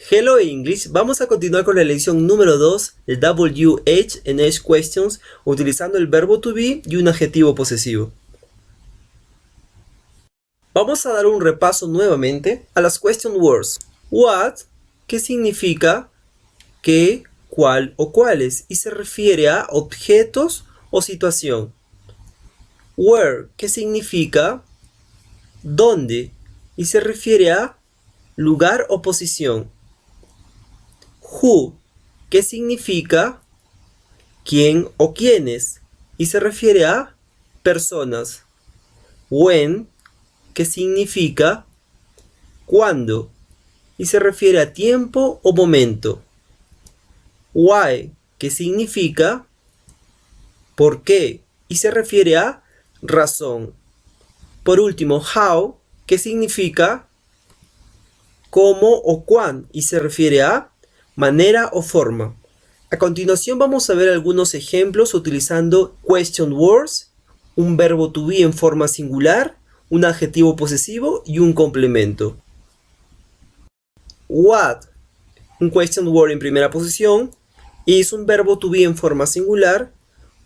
Hello English, vamos a continuar con la lección número 2 de WH en Edge Questions utilizando el verbo to be y un adjetivo posesivo. Vamos a dar un repaso nuevamente a las question words. What, que significa qué, cuál o cuáles y se refiere a objetos o situación. Where, que significa dónde y se refiere a lugar o posición. Who, que significa quién o quiénes y se refiere a personas. When, que significa cuándo y se refiere a tiempo o momento. Why, que significa por qué y se refiere a razón. Por último, how, que significa cómo o cuán y se refiere a manera o forma. A continuación vamos a ver algunos ejemplos utilizando question words, un verbo to be en forma singular, un adjetivo posesivo y un complemento. What, un question word en primera posición, is un verbo to be en forma singular,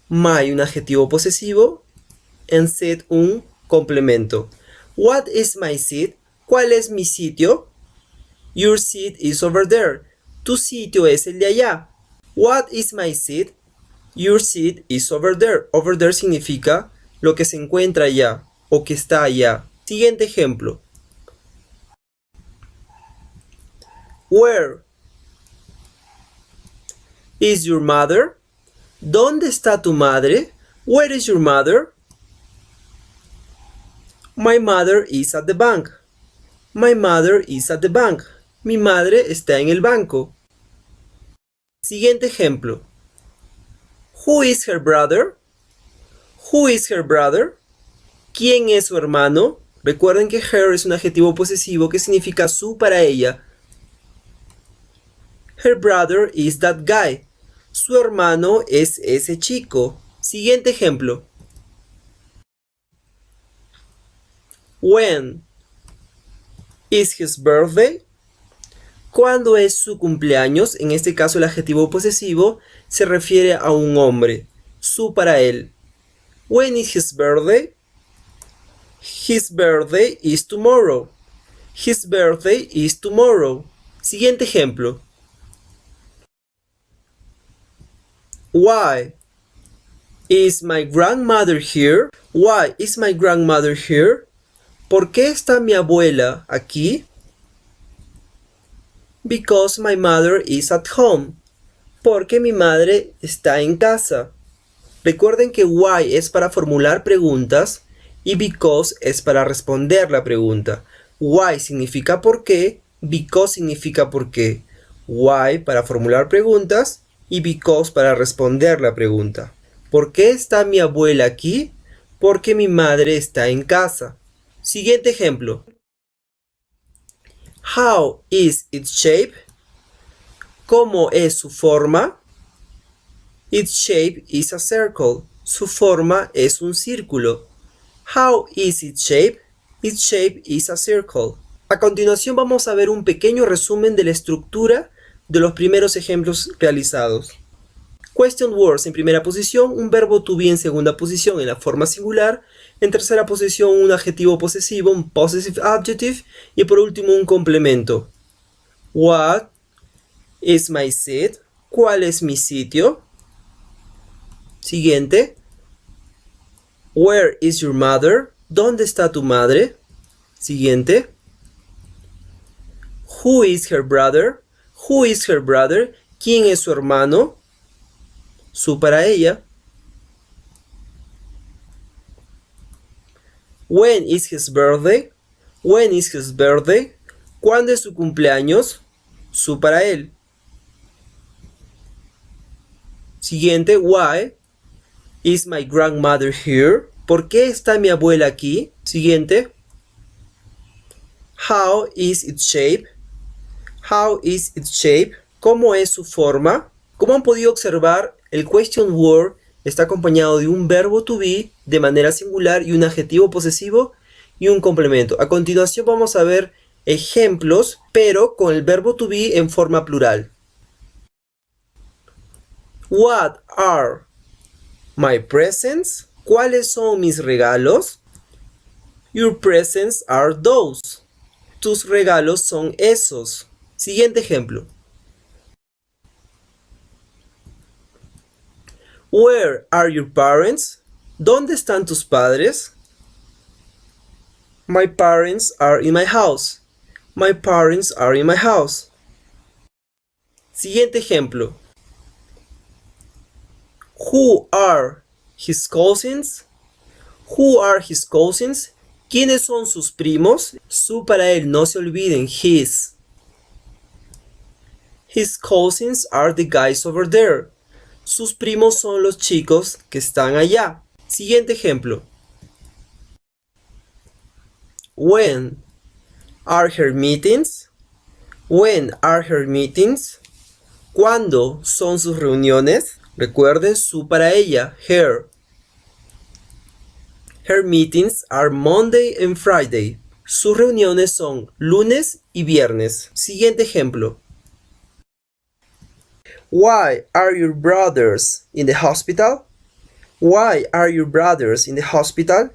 my un adjetivo posesivo, and set un complemento. What is my seat? ¿Cuál es mi sitio? Your seat is over there. Tu sitio es el de allá. What is my seat? Your seat is over there. Over there significa lo que se encuentra allá o que está allá. Siguiente ejemplo. Where is your mother? ¿Dónde está tu madre? Where is your mother? My mother is at the bank. My mother is at the bank. Mi madre está en el banco. Siguiente ejemplo. Who is her brother? Who is her brother? ¿Quién es su hermano? Recuerden que her es un adjetivo posesivo que significa su para ella. Her brother is that guy. Su hermano es ese chico. Siguiente ejemplo. When is his birthday? ¿Cuándo es su cumpleaños? En este caso el adjetivo posesivo se refiere a un hombre. Su para él. When is his birthday? His birthday is tomorrow. His birthday is tomorrow. Siguiente ejemplo. Why is my grandmother here? Why is my grandmother here? ¿Por qué está mi abuela aquí? Because my mother is at home. Porque mi madre está en casa. Recuerden que why es para formular preguntas y because es para responder la pregunta. Why significa por qué, because significa por qué. Why para formular preguntas y because para responder la pregunta. ¿Por qué está mi abuela aquí? Porque mi madre está en casa. Siguiente ejemplo. How is its shape? ¿Cómo es su forma? Its shape is a circle. Su forma es un círculo. How is its shape? Its shape is a circle. A continuación vamos a ver un pequeño resumen de la estructura de los primeros ejemplos realizados. Question words en primera posición, un verbo to be en segunda posición en la forma singular, en tercera posición un adjetivo posesivo, un possessive adjective y por último un complemento. What is my seat? ¿Cuál es mi sitio? Siguiente. Where is your mother? ¿Dónde está tu madre? Siguiente. Who is her brother? Who is her brother? ¿Quién es su hermano? Su para ella. When is his birthday? When is his birthday? ¿Cuándo es su cumpleaños? Su para él. Siguiente. Why is my grandmother here? ¿Por qué está mi abuela aquí? Siguiente. How is its shape? How is its shape? ¿Cómo es su forma? Como han podido observar, el question word está acompañado de un verbo to be de manera singular y un adjetivo posesivo y un complemento. A continuación vamos a ver ejemplos, pero con el verbo to be en forma plural. What are my presents? ¿Cuáles son mis regalos? Your presents are those. Tus regalos son esos. Siguiente ejemplo. Where are your parents? ¿Dónde están tus padres? My parents are in my house. My parents are in my house. Siguiente ejemplo. Who are his cousins? Who are his cousins? ¿Quiénes son sus primos? Su para él, no se olviden, his. His cousins are the guys over there. Sus primos son los chicos que están allá. Siguiente ejemplo. When are her meetings? When are her meetings? ¿Cuándo son sus reuniones? Recuerden su para ella, her. Her meetings are Monday and Friday. Sus reuniones son lunes y viernes. Siguiente ejemplo. Why are your brothers in the hospital? Why are your brothers in the hospital?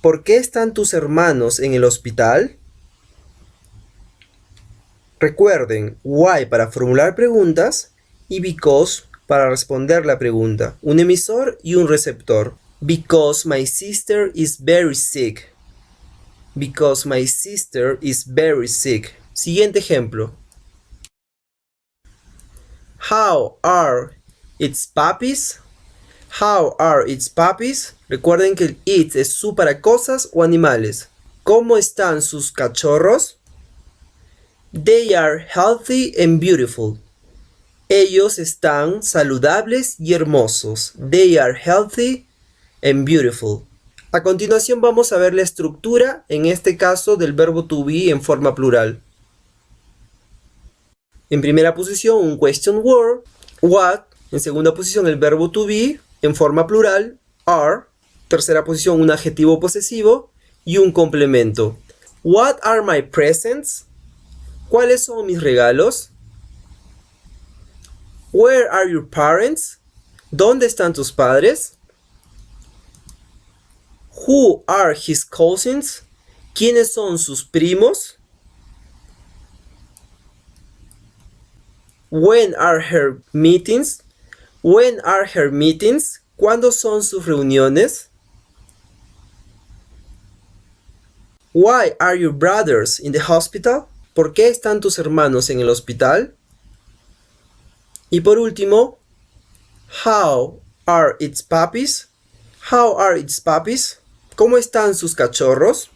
¿Por qué están tus hermanos en el hospital? Recuerden, why para formular preguntas y because para responder la pregunta. Un emisor y un receptor. Because my sister is very sick. Because my sister is very sick. Siguiente ejemplo. How are its puppies? How are its puppies? Recuerden que el its es su para cosas o animales. ¿Cómo están sus cachorros? They are healthy and beautiful. Ellos están saludables y hermosos. They are healthy and beautiful. A continuación vamos a ver la estructura, en este caso del verbo to be en forma plural. En primera posición un question word, what. En segunda posición el verbo to be en forma plural, are. Tercera posición un adjetivo posesivo y un complemento. What are my presents? ¿Cuáles son mis regalos? Where are your parents? ¿Dónde están tus padres? Who are his cousins? ¿Quiénes son sus primos? When are her meetings? When are her meetings? ¿Cuándo son sus reuniones? Why are your brothers in the hospital? ¿Por qué están tus hermanos en el hospital? Y por último, how are its puppies? How are its puppies? ¿Cómo están sus cachorros?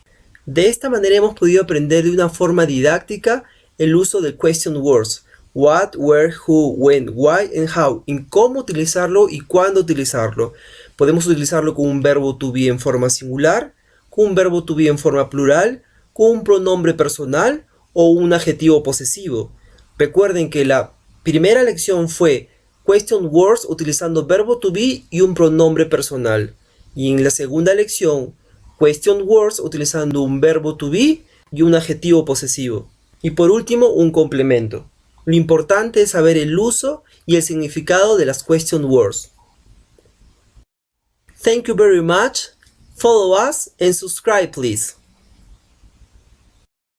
De esta manera hemos podido aprender de una forma didáctica el uso de question words. What, where, who, when, why and how. En cómo utilizarlo y cuándo utilizarlo. Podemos utilizarlo con un verbo to be en forma singular, con un verbo to be en forma plural, con un pronombre personal o un adjetivo posesivo. Recuerden que la primera lección fue question words utilizando verbo to be y un pronombre personal. Y en la segunda lección, question words utilizando un verbo to be y un adjetivo posesivo. Y por último, un complemento. Lo importante es saber el uso y el significado de las question words. Thank you very much. Follow us and subscribe please.